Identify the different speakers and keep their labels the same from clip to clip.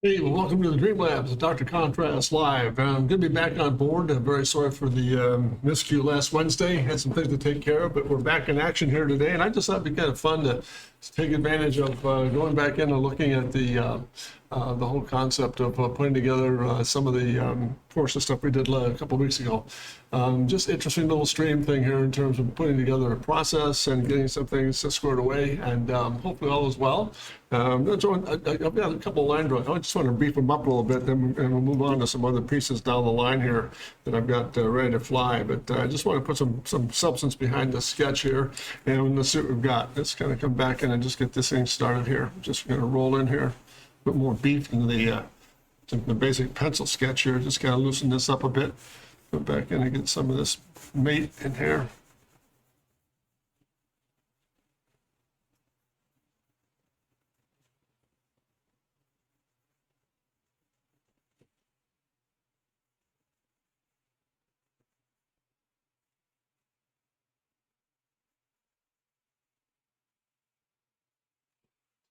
Speaker 1: Hey, well, welcome to the Dream Labs, Dr. Contrast Live. I'm going to be back on board. I'm very sorry for the miscue last Wednesday. Had some things to take care of, but we're back in action here today. And I just thought it'd be kind of fun to take advantage of going back in and looking at the whole concept of putting together some of the Porsche stuff we did a couple of weeks ago. Just interesting little stream thing here in terms of putting together a process and getting some things squared away, and hopefully all is well. I've got a couple of line drawings. I just want to beef them up a little bit, then and we'll move on to some other pieces down the line here that I've got ready to fly. But I just want to put some substance behind the sketch here, and let's see what we've got. Let's kind of come back in and just get this thing started here. Just going to roll in here, put more beef in the basic pencil sketch here. Just kind of loosen this up a bit. Go back in and get some of this mate in here.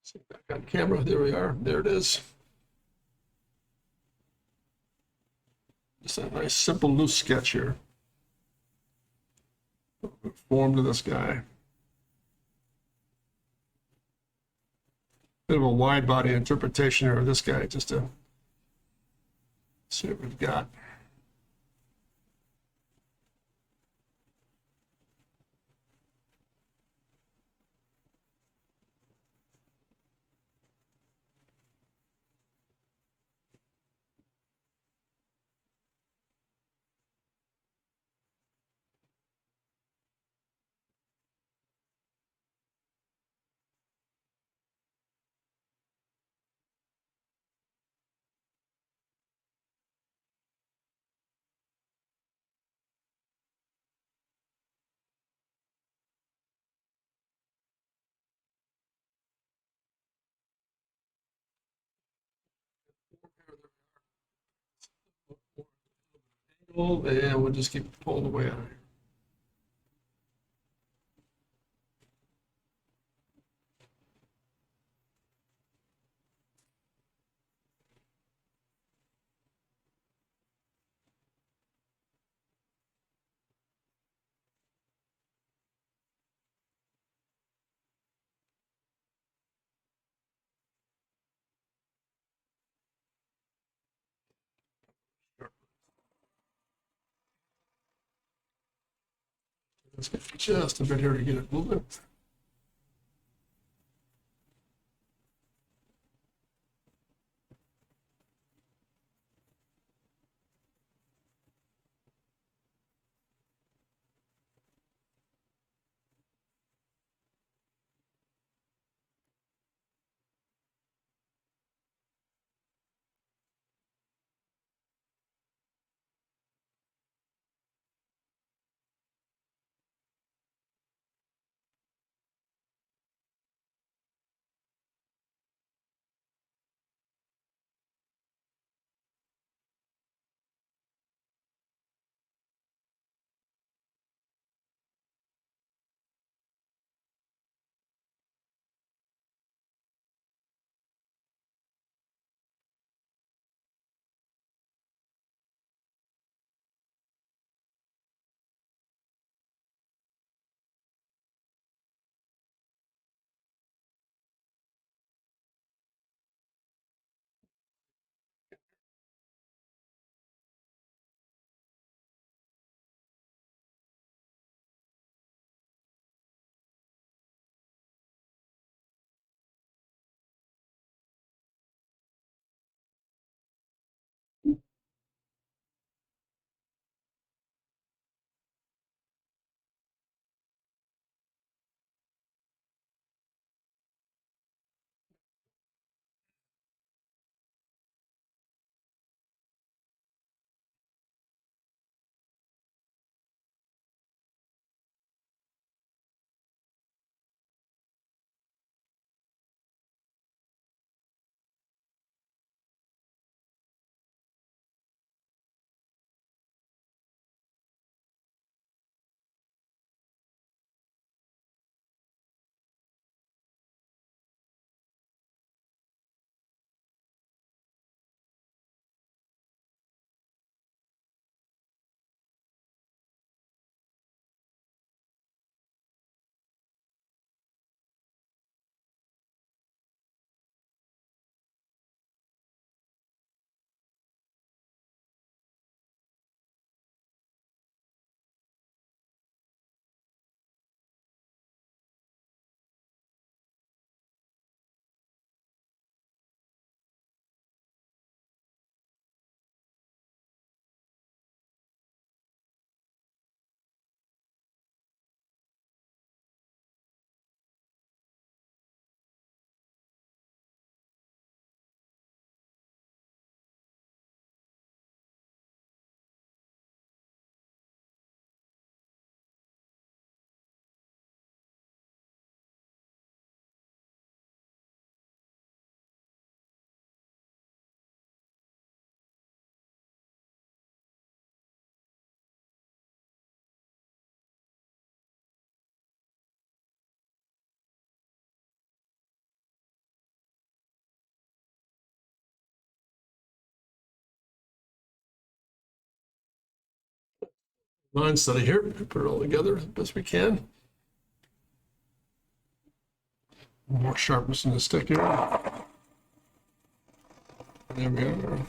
Speaker 1: See, back on camera. There we are. There it is. Just a nice, simple, loose sketch here. Form to this guy. Bit of a wide body interpretation here of this guy, just to see what we've got. And we'll just keep pulling away on it. Let's get just a bit here to get it moving. line study here, put it all together as best we can. More sharpness in the stick here. There we are.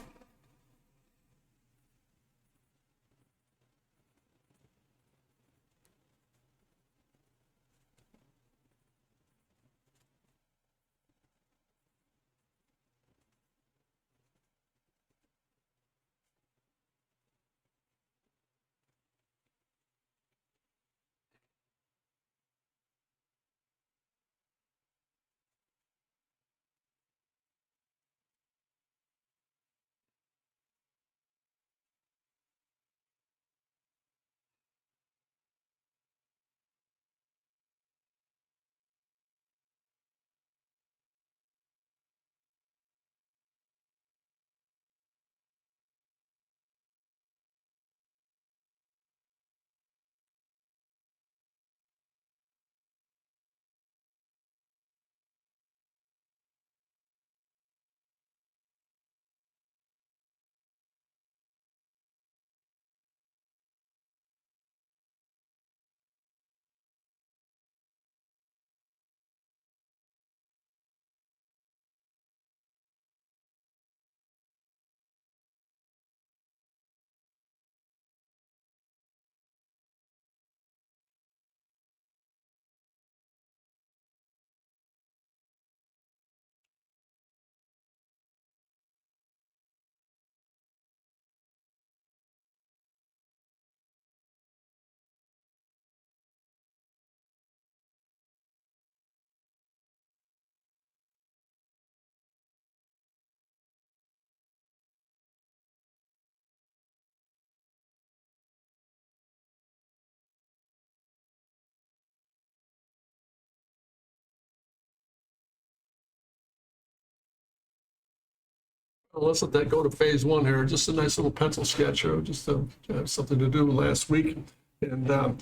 Speaker 1: Well, let's let that go to phase one here. Just a nice little pencil sketch here, just to have something to do last week. And then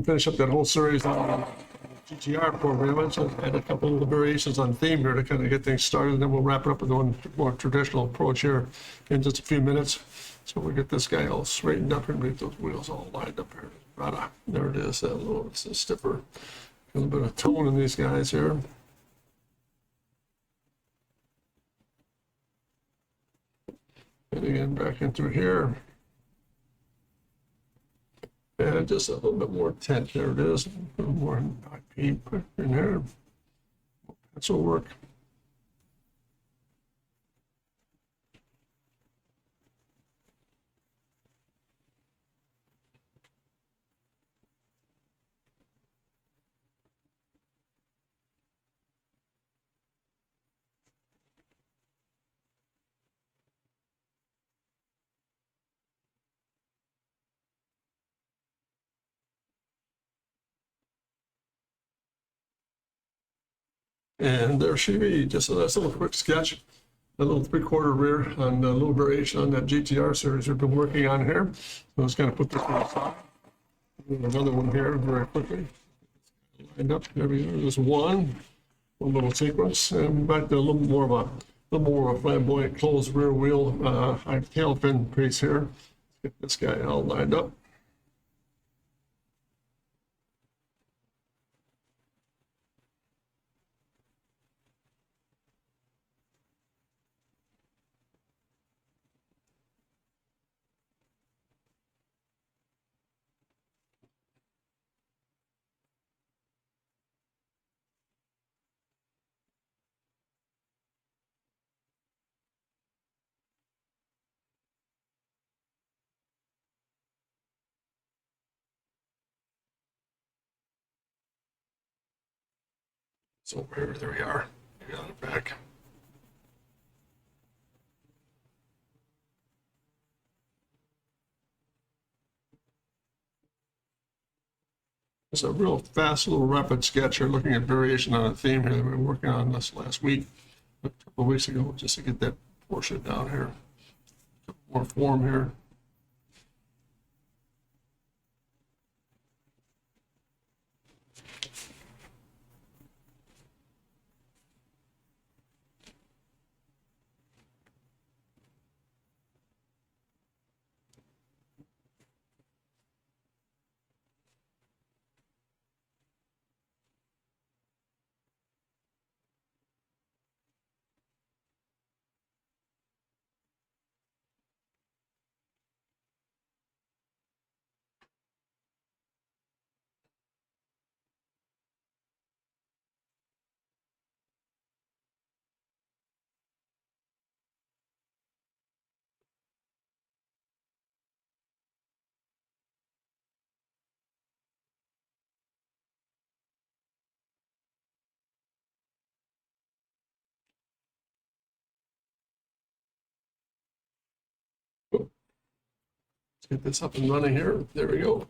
Speaker 1: finish up that whole series on the GTR program. I just had a couple of variations on theme here to kind of get things started. And then we'll wrap it up with one more traditional approach here in just a few minutes. So we'll get this guy all straightened up and get those wheels all lined up here. Right, there it is. It's a stiffer, a little bit of tone in these guys here. And again, back into here. And just a little bit more tint. There it is. A little more IP put in there. Pencil work. And there she be, just a nice little quick sketch, a little 3/4 rear on a little variation on that GTR series we've been working on here. So let's kind of put this one aside. Another one here very quickly. Lined up, there we go. There's one little sequence, and back to a little more of a flamboyant closed rear wheel tail fin piece here. Let's get this guy all lined up. So there we are. We got it back. It's a real fast little rapid sketch here, looking at variation on a theme here that we were working on this last week, a couple of weeks ago, just to get that Porsche down here. More form here. Get this up and running here. There we go.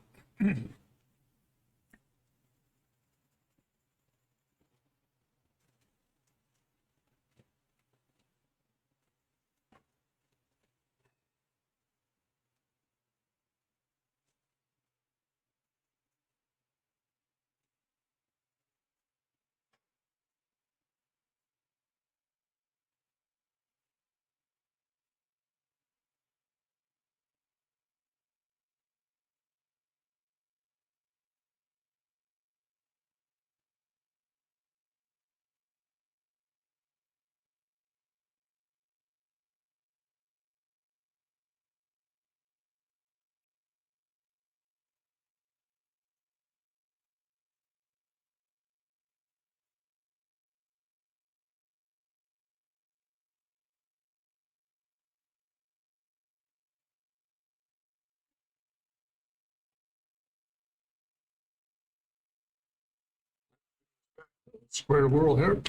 Speaker 1: Square world here.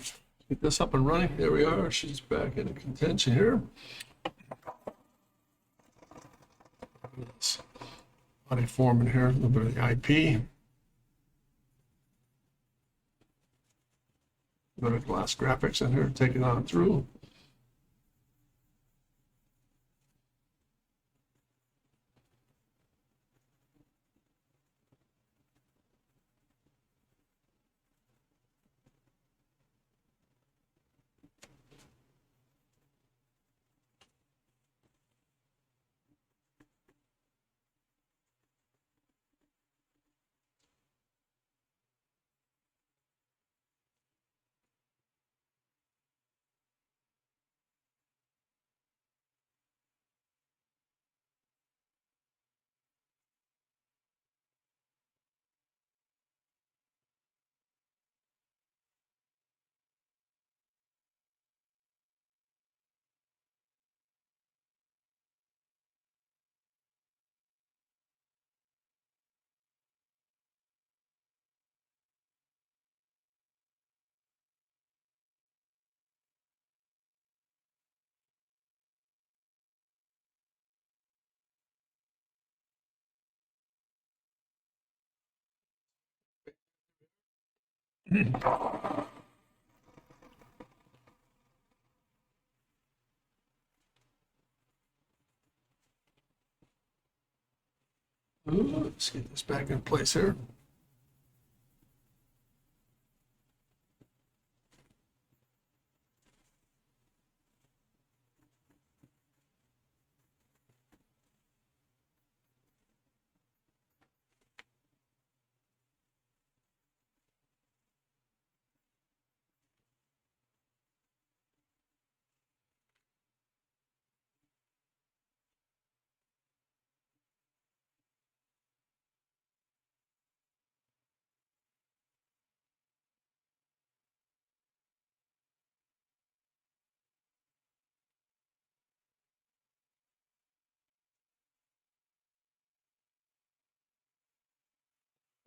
Speaker 1: Get this up and running. There we are. She's back in contention here. Body forming here, a little bit of the IP. A bit of glass graphics in here, take it on through. Let's get this back in place here.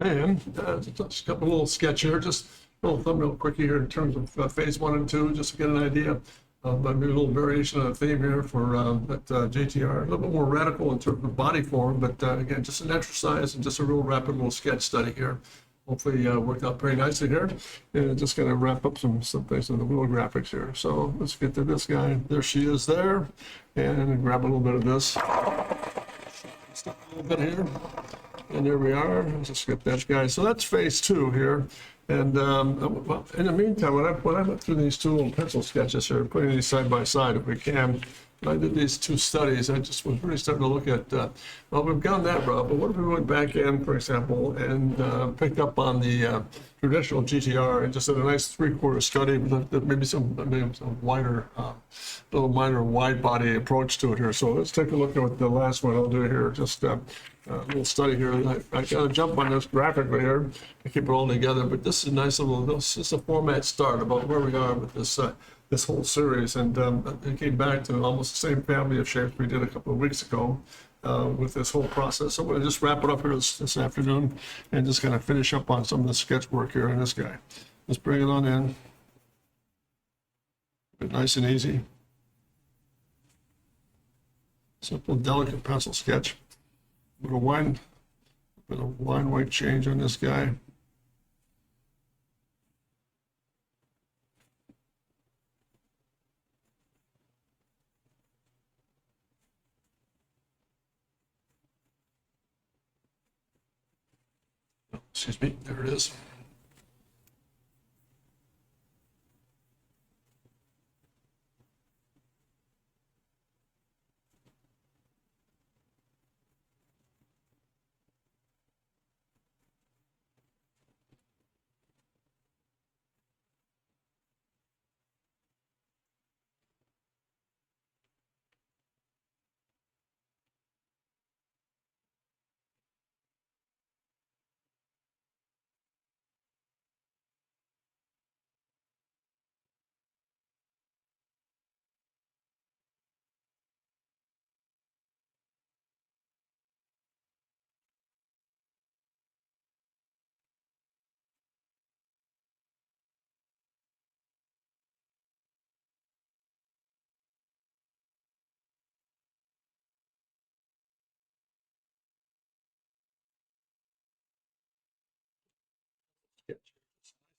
Speaker 1: And just a couple little sketch here, just a little thumbnail quickie here in terms of phase 1 and 2, just to get an idea of maybe a little variation of the theme here for that GTR. A little bit more radical in terms of body form, but again, just an exercise and just a real rapid little sketch study here. Hopefully worked out pretty nicely here. And just going to wrap up some things in the wheel graphics here. So let's get to this guy. There she is there. And grab a little bit of this. Just a little bit here. And there we are. Let's just get that guy. So that's phase 2 here. And well, in the meantime, when I went through these two little pencil sketches here, putting these side by side if we can, when I did these two studies, I just was really starting to look at, well, we've gone that route, but what if we went back in, for example, and picked up on the traditional GTR and just did a nice 3/4 study with maybe some wider, little minor wide body approach to it here. So let's take a look at what the last one I'll do here. Just a little study here. I got to jump on this graphically here to keep it all together, but this is a nice little, this is a format start about where we are with this this whole series, and it came back to almost the same family of shapes we did a couple of weeks ago with this whole process. So I'm going to just wrap it up here this afternoon and just kind of finish up on some of the sketch work here on this guy. Let's bring it on in. Nice and easy. Simple, delicate pencil sketch. Bit of wine white change on this guy. Excuse me, there it is.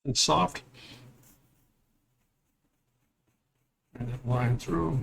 Speaker 1: And soft. And then line through.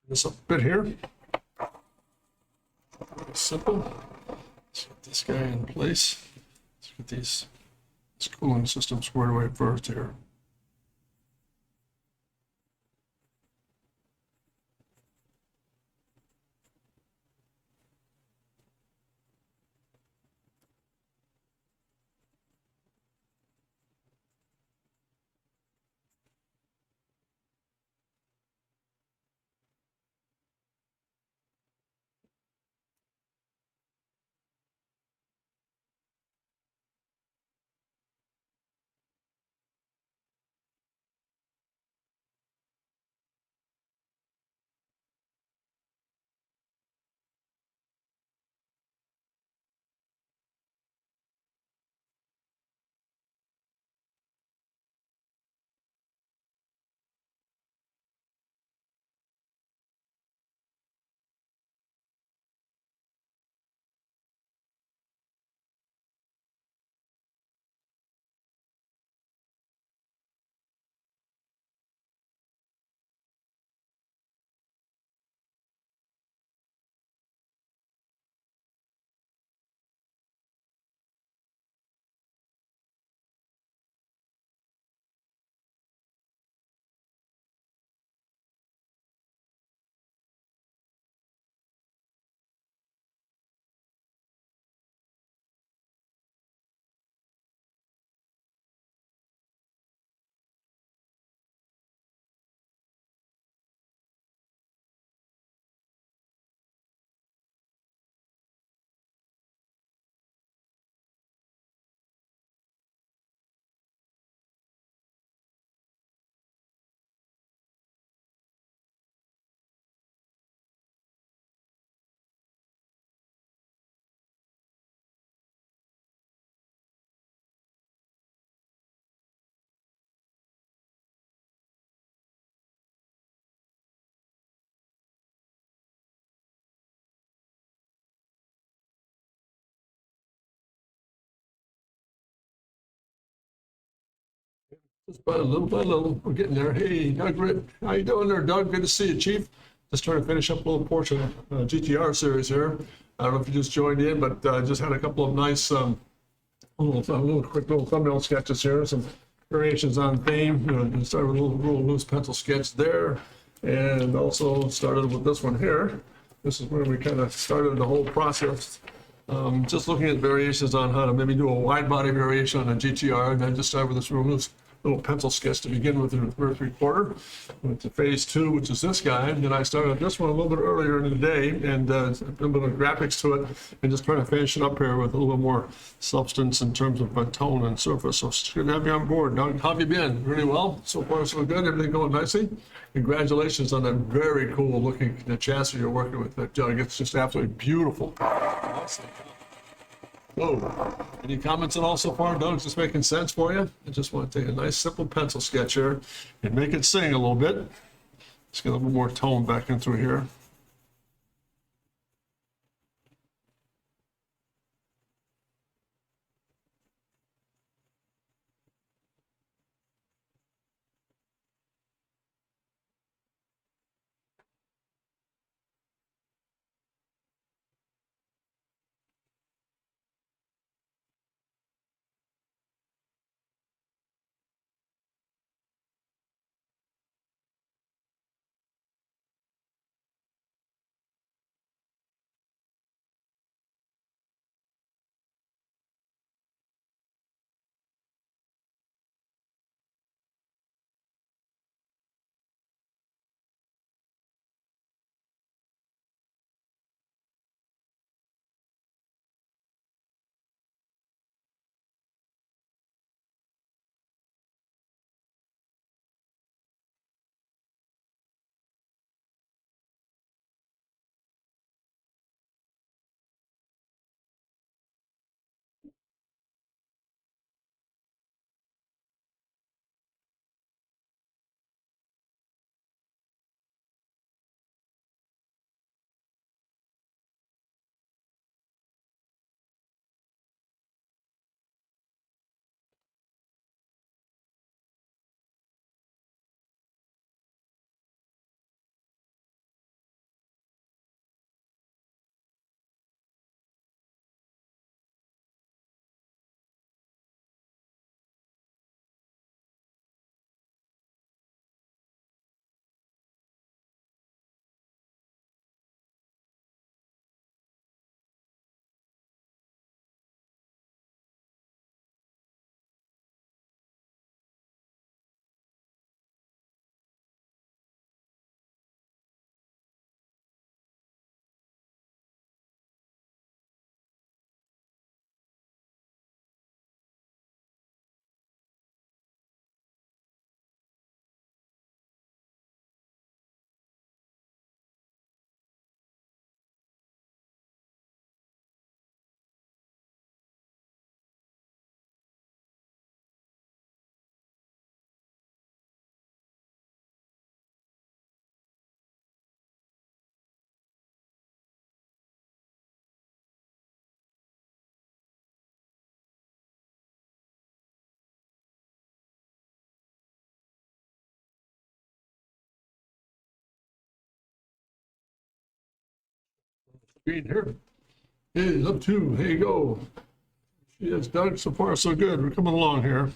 Speaker 1: This up a bit here. Simple. Let's get this guy in place. Let's get this cooling system squared away first here. Just by little, we're getting there. Hey, Doug, how you doing there, Doug? Good to see you, Chief. Just trying to finish up a little Porsche GTR series here. I don't know if you just joined in, but just had a couple of nice, quick little thumbnail sketches here. Some variations on theme. Started with a little loose pencil sketch there, and also started with this one here. This is where we kind of started the whole process. Just looking at variations on how to maybe do a wide body variation on a GTR, and then just start with this little pencil sketch to begin with in the first recorder. Went to phase 2, which is this guy, and then I started this one a little bit earlier in the day, and a little bit of graphics to it, and just trying to finish it up here with a little more substance in terms of tone and surface. So it's good to have you on board. Doug, how have you been? Really well? So far, so good? Everything going nicely? Congratulations on that very cool looking chassis you're working with, Doug. It's just absolutely beautiful. Awesome. Whoa. Any comments at all so far, Doug? Is this making sense for you? I just want to take a nice simple pencil sketch here and make it sing a little bit. Let's get a little more tone back in through here. Green here. Hey, up 2. Here you go. Yes, Doug, so far so good. We're coming along here.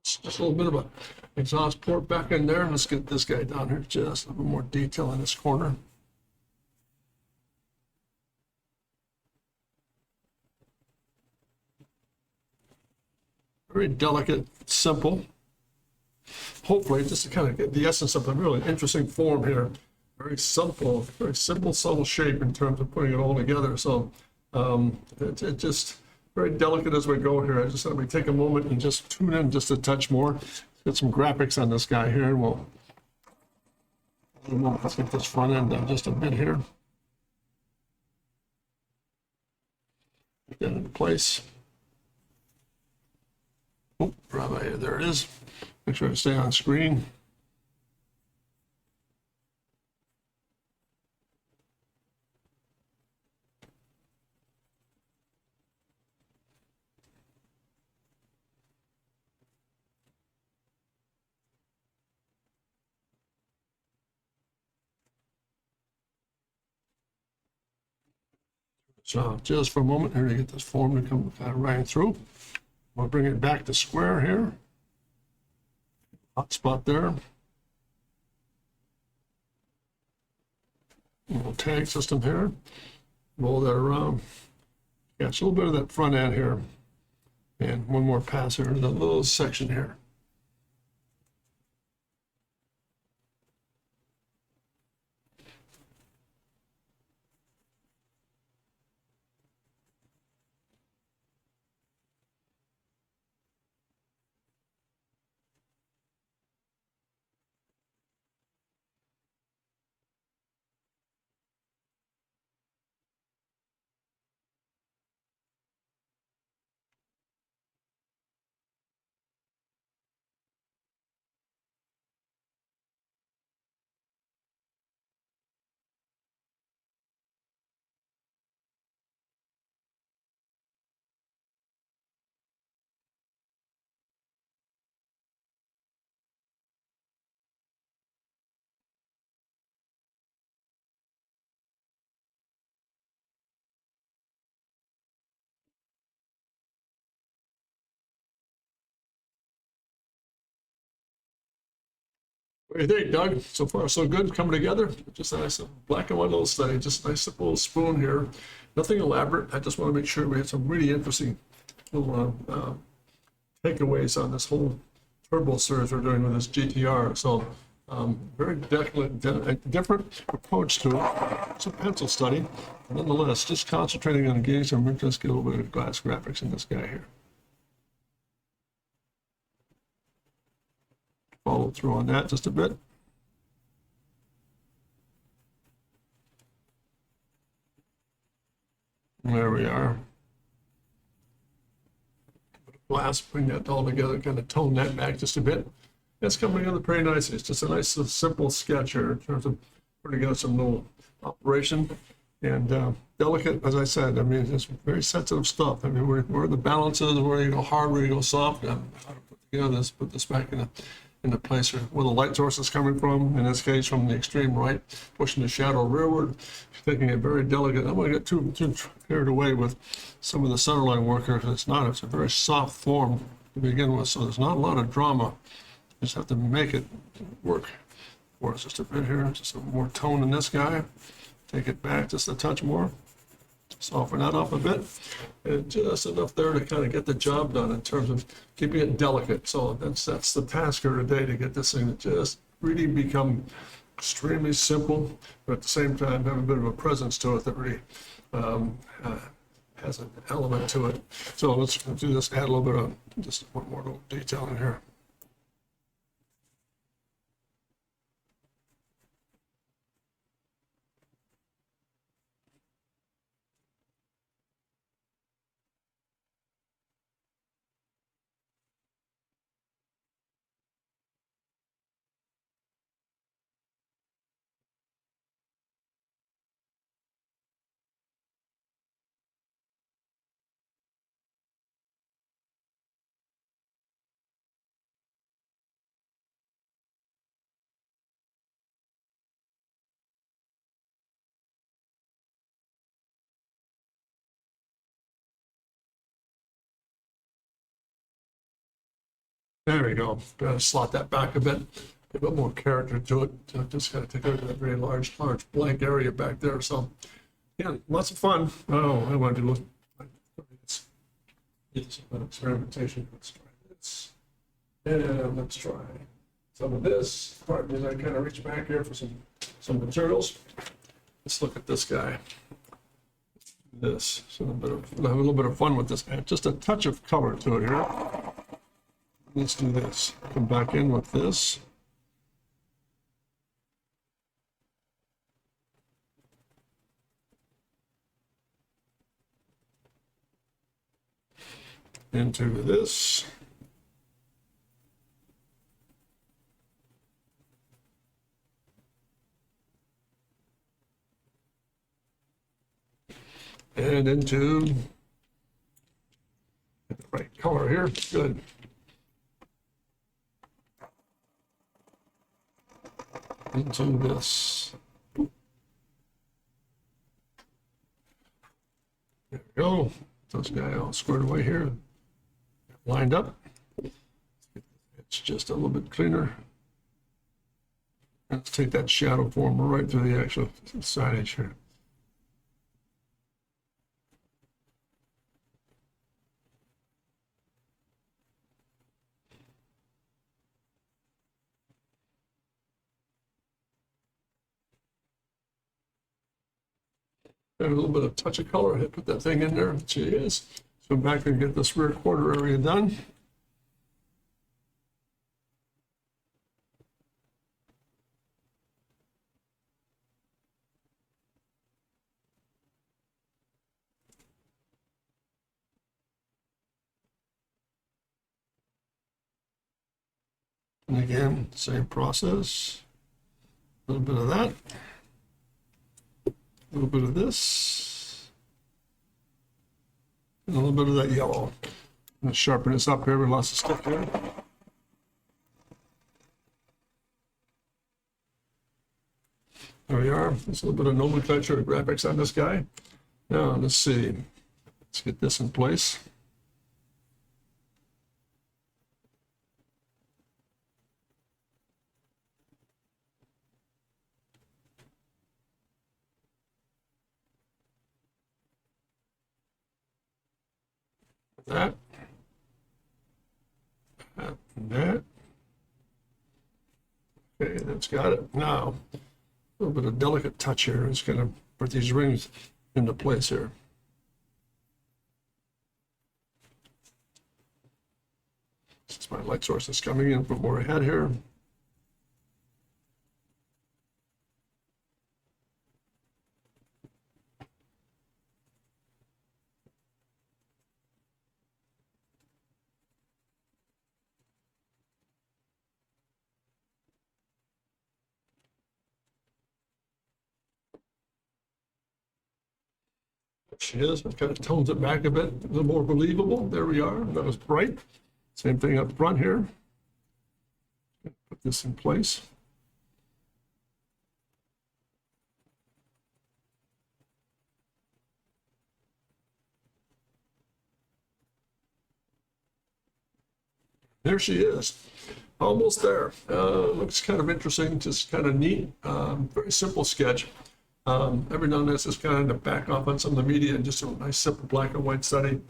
Speaker 1: So just a little bit of a exhaust port back in there. Let's get this guy down here, just a little more detail in this corner. Very delicate, simple. Hopefully, just to kind of get the essence of a really interesting form here. Very simple, subtle shape in terms of putting it all together. So It's just very delicate as we go here. I just thought we'd take a moment and just tune in just a touch more. Get some graphics on this guy here. Let's get this front end done just a bit here. Get that into place. Oh, right there it is. Make sure I stay on screen. So just for a moment here to get this form to come kind of right through. We'll bring it back to square here. Hot spot there. Little tag system here. Roll that around. Yeah, it's a little bit of that front end here. And one more pass here, that little section here. What do you think, Doug? So far, so good, coming together. Just a nice black and white little study, just a nice little spoon here. Nothing elaborate. I just want to make sure we have some really interesting little takeaways on this whole turbo series we're doing with this GTR. So very different approach to it. It's a pencil study. Nonetheless, just concentrating on engagement. We're just get a little bit of glass graphics in this guy here. Follow through on that just a bit. There we are. Glass, bring that all together, kind of tone that back just a bit. It's coming together pretty nicely. It's just a nice, simple sketch here in terms of putting together some little operation and delicate, as I said. I mean, it's very sensitive stuff. I mean, where the balances, where you go hard, where you go soft. How to put together this, put this back in the place where the light source is coming from, in this case from the extreme right, pushing the shadow rearward, taking it very delicate. I'm going to get too carried away with some of the centerline work here, because it's a very soft form to begin with, so there's not a lot of drama. You just have to make it work for us just a bit here, just some more tone in this guy. Take it back just a touch more. Soften that up a bit, and just enough there to kind of get the job done in terms of keeping it delicate. So that's the task here today, to get this thing to just really become extremely simple, but at the same time have a bit of a presence to it that really has an element to it. So let's do this, add a little bit of just one more little detail in here. There we go. Gotta slot that back a bit, a bit more character to it. Just gotta take out that very large blank area back there. So, yeah, lots of fun. Oh, I want to look. It's experimentation. Let's try this, and let's try some of this. Pardon me, I kind of reach back here for some materials. Let's look at this guy. this. So have a little bit of fun with this. Add just a touch of color to it here. Let's do this. Come back in with this. Into this. And into the right color here. Good. Into this. There we go. This guy all squared away here. Lined up. It's just a little bit cleaner. Let's take that shadow form right through the actual signage here. And a little bit of touch of color. I put that thing in there. She is. So back and get this rear quarter area done. And again, same process. A little bit of that. A little bit of this. And a little bit of that yellow. I'm going to sharpen this up here. We lost a stick here. There we are. There's a little bit of nomenclature of graphics on this guy. Now, let's see. Let's get this in place. That. That. Okay, that's got it. Now, a little bit of delicate touch here. It's going to put these rings into place here. Since my light source is coming in from more ahead here. She is. It kind of tones it back a bit, a little more believable. There we are. That was bright. Same thing up front here. Put this in place. There she is. Almost there. Looks kind of interesting, just kind of neat. Very simple sketch. Every now and then it's just kind of back off on some of the media and just a nice simple black and white study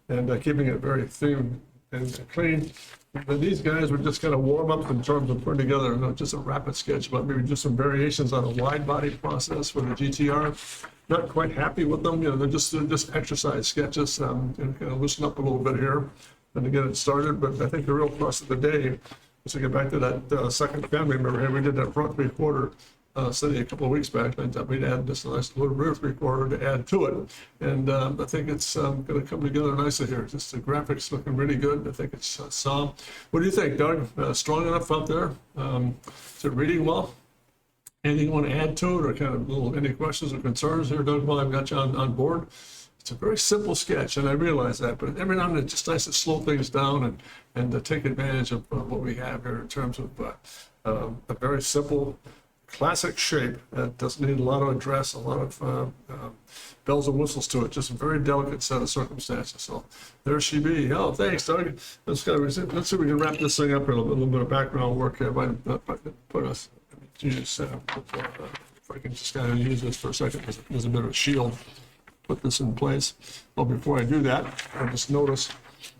Speaker 1: and keeping it very thin and clean. And these guys would just kind of warm up in terms of putting together not just a rapid sketch, but maybe just some variations on a wide body process for the GTR. Not quite happy with them. You know, they're just exercise sketches and kind of loosen up a little bit here and to get it started. But I think the real plus of the day is to get back to that second family member here. We did that front three-quarter study a couple of weeks back, and we'd add just a nice little rear three-quarter to add to it. And I think it's going to come together nicely here. Just the graphics looking really good. I think it's solid. What do you think, Doug? Strong enough out there? Is it reading well? Anything you want to add to it, or kind of any questions or concerns here, Doug, while I've got you on board? It's a very simple sketch, and I realize that, but every now and then it's just nice to slow things down and to take advantage of what we have here in terms of a very simple, classic shape that doesn't need a lot of address, a lot of bells and whistles to it, just a very delicate set of circumstances. So there she be. Oh, thanks, Doug. Let's see if we can wrap this thing up here, a little bit of background work here. If I can put us, if I can just kind of use this for a second, there's a bit of a shield. Put this in place. Well, before I do that, I just notice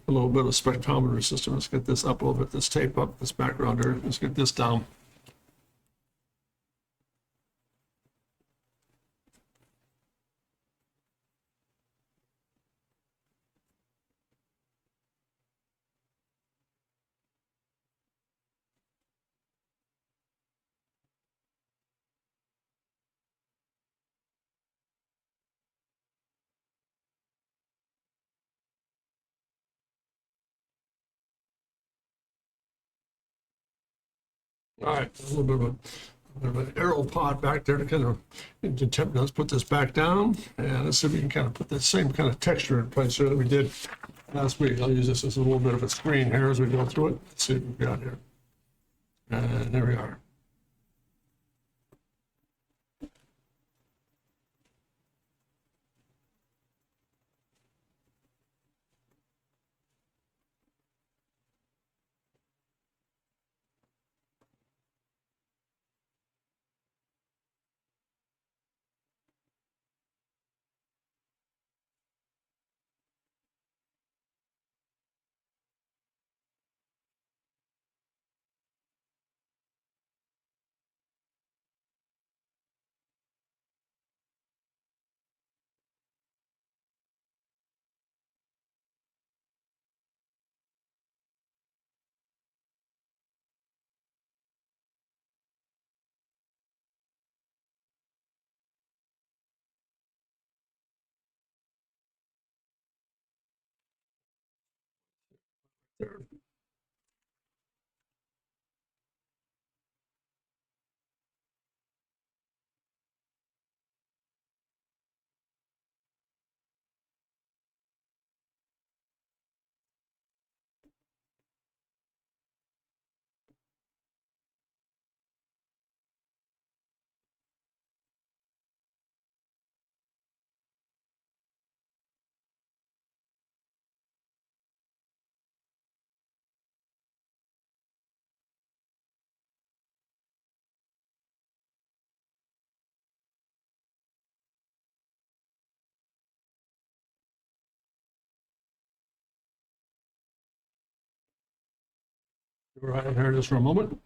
Speaker 1: a little bit of spectrometer system. Let's get this up a little bit, this tape up, this background here. Let's get this down. All right, a little bit of an arrow pot back there to kind of let's put this back down, and let's see if we can kind of put that same kind of texture in place here that we did last week. I'll use this as a little bit of a screen here as we go through it. Let's see what we've got here. And there we are. There. Right here just for a moment.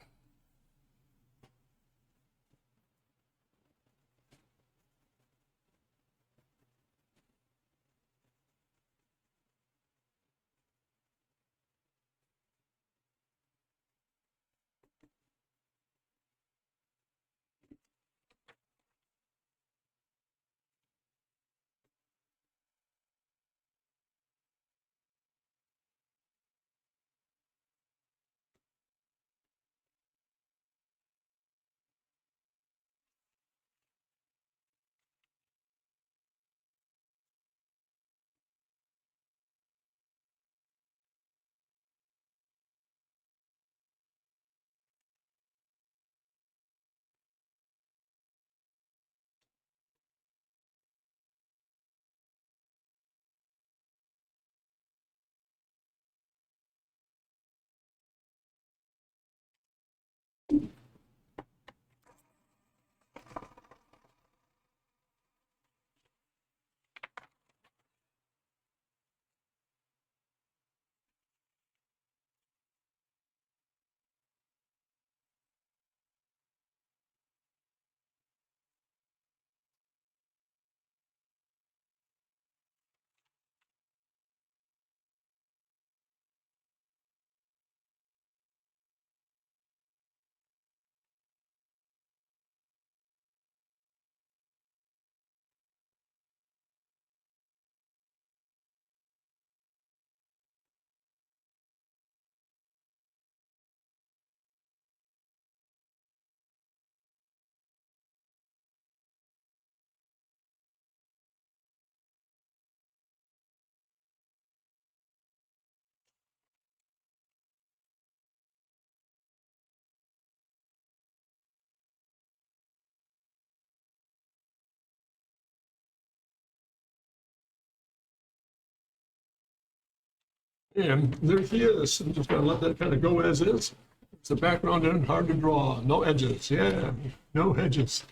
Speaker 1: And there he is. I'm just gonna let that kind of go as is. It's the background in, hard to draw, no edges. Yeah, no edges.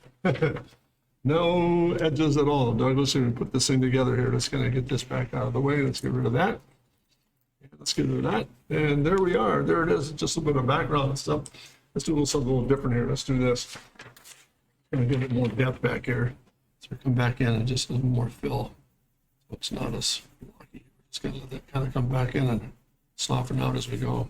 Speaker 1: No edges at all. Douglas, we put this thing together here. Let's kind of get this back out of the way. Let's get rid of that. Let's get rid of that. And there we are. There it is. Just a little bit of background and stuff. Let's do a little something a little different here. Let's do this. Gonna give it more depth back here. So we come back in and just a little more fill. So it's not as blocky. Just gonna let that kind of come back in and soften out as we go.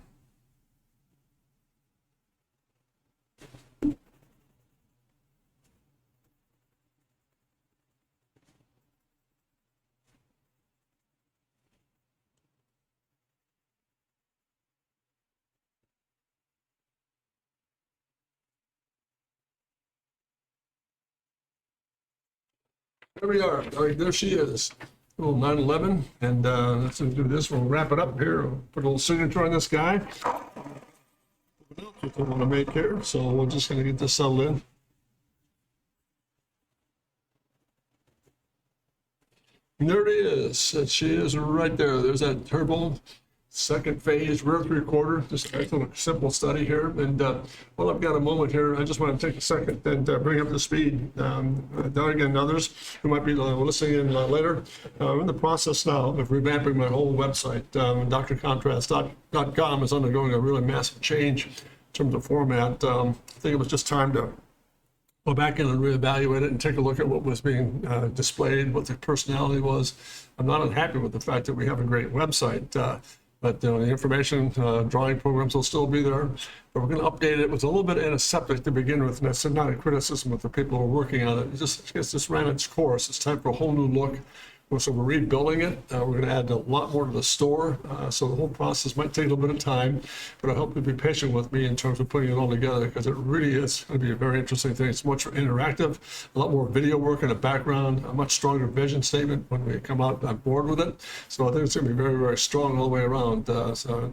Speaker 1: There we are. All right, there she is. A little 911, and let's do this. We'll wrap it up here. We'll put a little signature on this guy. What I want to make here, so we're just going to get this settled in. And there it is. She is right there. There's that turbo second phase rear three-quarter. Just a nice little simple study here. And while I've got a moment here, I just want to take a second and bring up to speed Doug and others who might be listening in later. I'm in the process now of revamping my whole website. drcontrast.com is undergoing a really massive change in terms of format. I think it was just time to go back in and reevaluate it and take a look at what was being displayed, what the personality was. I'm not unhappy with the fact that we have a great website, but the information, drawing programs will still be there. But we're going to update it with a little bit of antiseptic to begin with, and that's not a criticism of the people who are working on it. It's just ran its course. It's time for a whole new look. So we're rebuilding it. We're going to add a lot more to the store. So the whole process might take a little bit of time, but I hope you'll be patient with me in terms of putting it all together, because it really is going to be a very interesting thing. It's much interactive, a lot more video work in the background, a much stronger vision statement when we come out on board with it. So I think it's going to be very, very strong all the way around. So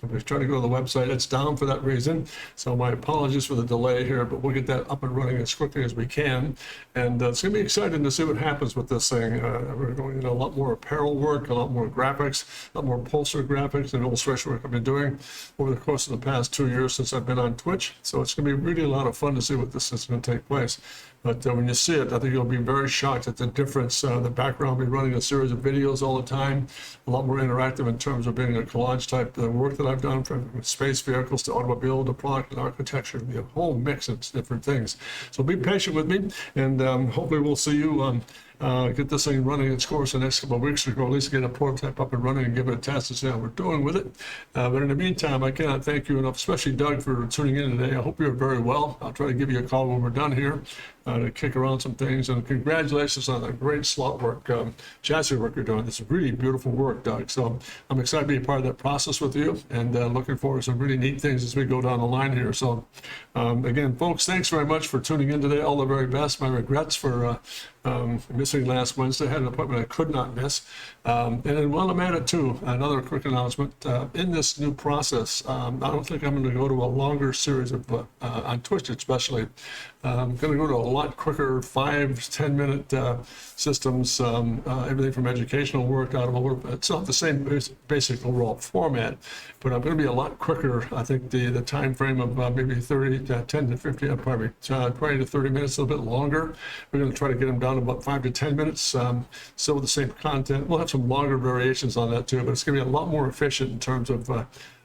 Speaker 1: we're trying to go to the website. It's down for that reason. So my apologies for the delay here, but we'll get that up and running as quickly as we can. And it's going to be exciting to see what happens with this thing. We're going into a lot more apparel work, a lot more graphics, a lot more upholstery graphics and illustration work I've been doing over the course of the past 2 years since I've been on Twitch. So it's going to be really a lot of fun to see what this is going to take place. But when you see it, I think you'll be very shocked at the difference. The background will be running a series of videos all the time, a lot more interactive in terms of being a collage type work that I've done, from space vehicles to automobile to product and architecture, a whole mix of different things. So be patient with me, and hopefully we'll see you get this thing running its course the next couple of weeks, or at least get a prototype up and running and give it a test to see how we're doing with it. But in the meantime, I cannot thank you enough, especially Doug, for tuning in today. I hope you're very well. I'll try to give you a call when we're done here to kick around some things. And congratulations on the great slot work, chassis work you're doing. This is really beautiful work, Doug. So I'm excited to be a part of that process with you, and looking forward to some really neat things as we go down the line here. So again, folks, thanks very much for tuning in today. All the very best. My regrets for missing last Wednesday. I had an appointment I could not miss. And then while I'm at it too, another quick announcement. In this new process, I don't think I'm going to go to a longer series of, on Twitch especially. I'm going to go to a lot quicker 5-10 minute systems, everything from educational work, automotive. It's not the same basic overall format, but I'm going to be a lot quicker. I think the time frame of maybe 10 to 50, probably 20 to 30 minutes, a little bit longer. We're going to try to get them down to about 5 to 10 minutes, still with the same content. We'll have some longer variations on that too, but it's going to be a lot more efficient in terms of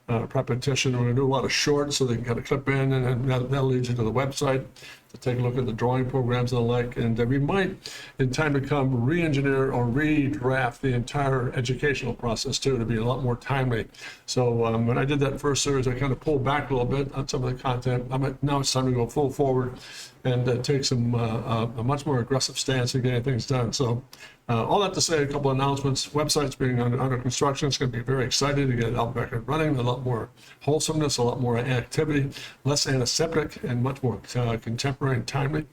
Speaker 1: repetition. We're going to do a lot of shorts so they can kind of clip in, and that'll lead you to the website to take a look at the drawing programs and the like. And we might, in time to come, re-engineer or redraft the entire educational process too, to be a lot more timely. So when I did that first series, I kind of pulled back a little bit on some of the content. Now it's time to go full forward and take a much more aggressive stance in getting things done. So all that to say, a couple of announcements. Website's being under construction. It's going to be very exciting to get it out back and running. A lot more wholesomeness, a lot more activity, less antiseptic, and much more contemporary and timely,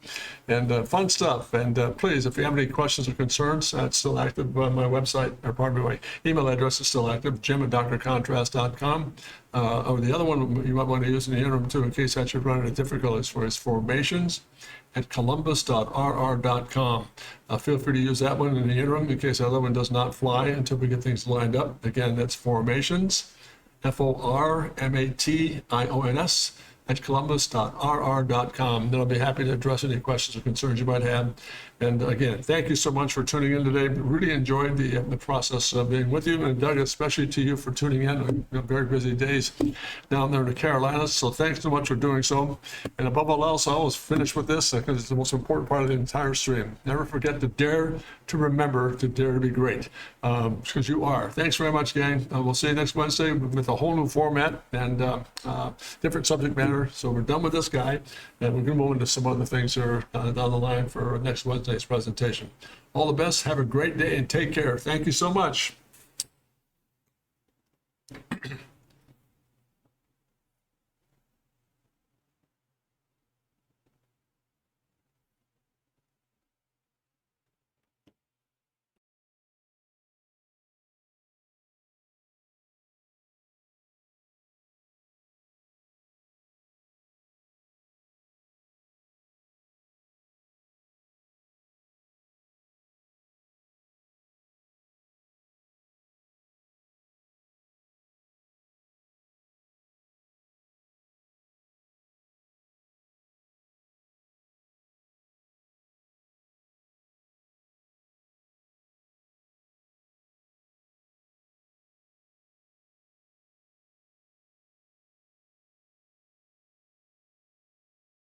Speaker 1: and fun stuff. And please, if you have any questions or concerns, it's still active on my website, or pardon me, my email address is still active, jim@drcontrast.com. Or the other one you might want to use in the interim too, in case that should run into difficulties, for is formations@columbus.rr.com. Feel free to use that one in the interim in case the other one does not fly until we get things lined up. Again, that's formations, formations, @columbus.rr.com. Then I'll be happy to address any questions or concerns you might have. And again, thank you so much for tuning in today. Really enjoyed the process of being with you, and Doug, especially to you for tuning in. Very busy days down there in the Carolinas, so thanks so much for doing so. And above all else, I always finish with this because it's the most important part of the entire stream. Never forget to dare to remember, to dare to be great, because you are. Thanks very much, gang. We'll see you next Wednesday with a whole new format and different subject matter. So we're done with this guy, and we're going to move into some other things here down the line for next Wednesday's presentation. All the best. Have a great day and take care. Thank you so much.